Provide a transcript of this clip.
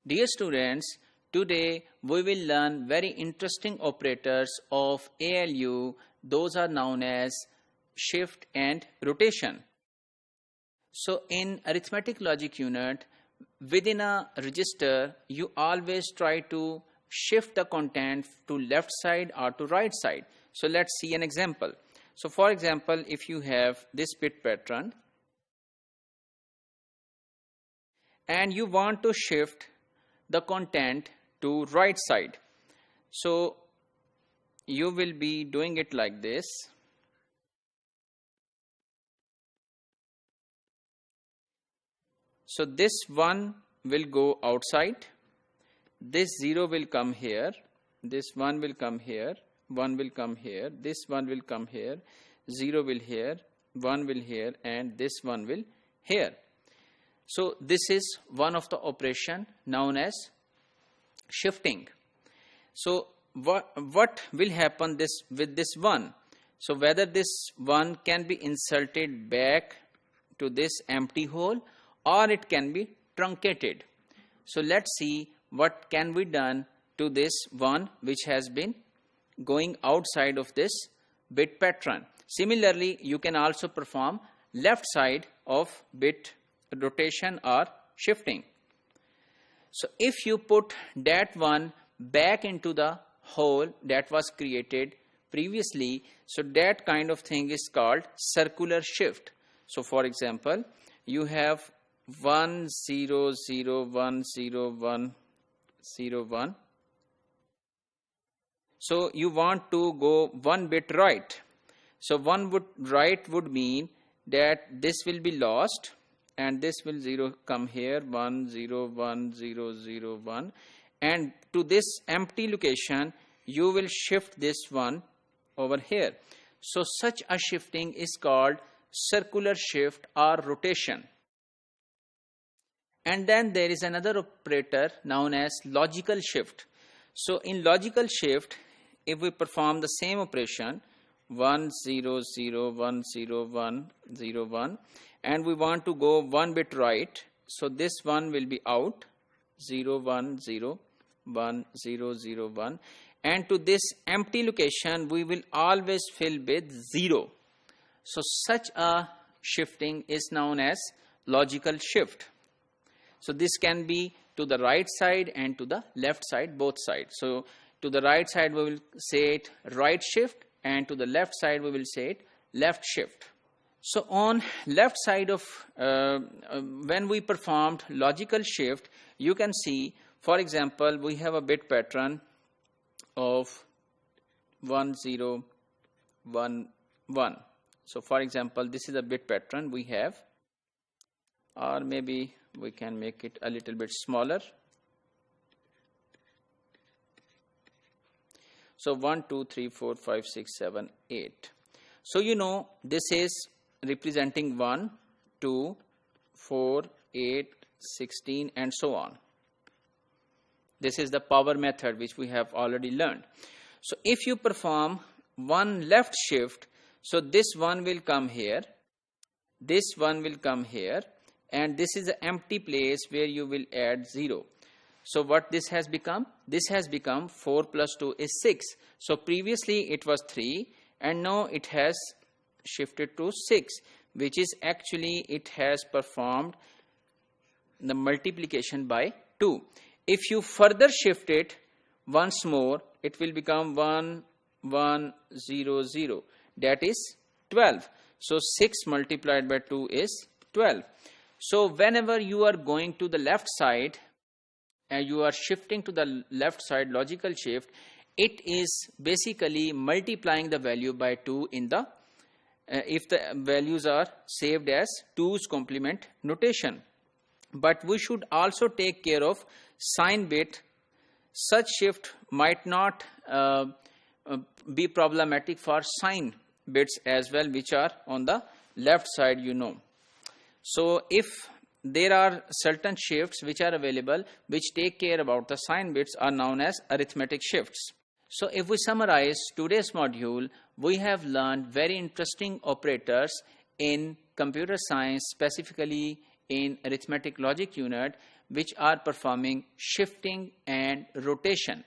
Dear students, today we will learn very interesting operators of ALU. Those are known as shift and rotation. So in arithmetic logic unit, within a register, you always try to shift the content to left side or to right side. So let's see an example. So for example, if you have this bit pattern and you want to shift the content to right side, so you will be doing it like this. So this 1 will go outside, this 0 will come here, this 1 will come here, 1 will come here, this 1 will come here, 0 will here, 1 will here, and this 1 will here. So this is one of the operation known as shifting. So what will happen with this 1? So whether this 1 can be inserted back to this empty hole or it can be truncated. So let's see what can be done to this 1 which has been going outside of this bit pattern. Similarly, you can also perform left side of bit rotation or shifting. So if you put that 1 back into the hole that was created previously, so that kind of thing is called circular shift. So for example, you have 1 0 0 1 0 1 0 1. So you want to go one bit right. So right would mean that this will be lost and this will 0 come here, 1 0 1 0 0 1, and to this empty location you will shift this 1 over here. So such a shifting is called circular shift or rotation. And then there is another operator known as logical shift. So in logical shift, if we perform the same operation 1 0 0 1 0 1 0 1 and we want to go one bit right, so this 1 will be out, 0 1 0 1 0 0 1, and to this empty location we will always fill with 0. So such a shifting is known as logical shift. So this can be to the right side and to the left side, both sides. So to the right side we will say it right shift, and to the left side we will say it left shift. So on left side of when we performed logical shift, you can see, for example, we have a bit pattern of 1 0 1 1. So for example, this is a bit pattern we have, or maybe we can make it a little bit smaller. So 1 2 3 4 5 6 7 8. So you know this is representing 1 2 4 8 16 and so on. This is the power method which we have already learned. So if you perform one left shift, so this 1 will come here, this 1 will come here, and this is an empty place where you will add 0. So what this has become? This has become 4 plus 2 is 6. So previously it was 3 and now it has shifted to 6, which is actually it has performed the multiplication by 2. If you further shift it once more, it will become 1 1 0 0. That is 12. So 6 multiplied by 2 is 12. So whenever you are going to the left side and you are shifting to the left side, logical shift, it is basically multiplying the value by 2 in the if the values are saved as 2's complement notation. But we should also take care of sign bit. Such shift might not be problematic for sign bits as well, which are on the left side, you know. So if there are certain shifts which are available which take care about the sign bits are known as arithmetic shifts. So if we summarize today's module, we have learned very interesting operators in computer science, specifically in arithmetic logic unit, which are performing shifting and rotation.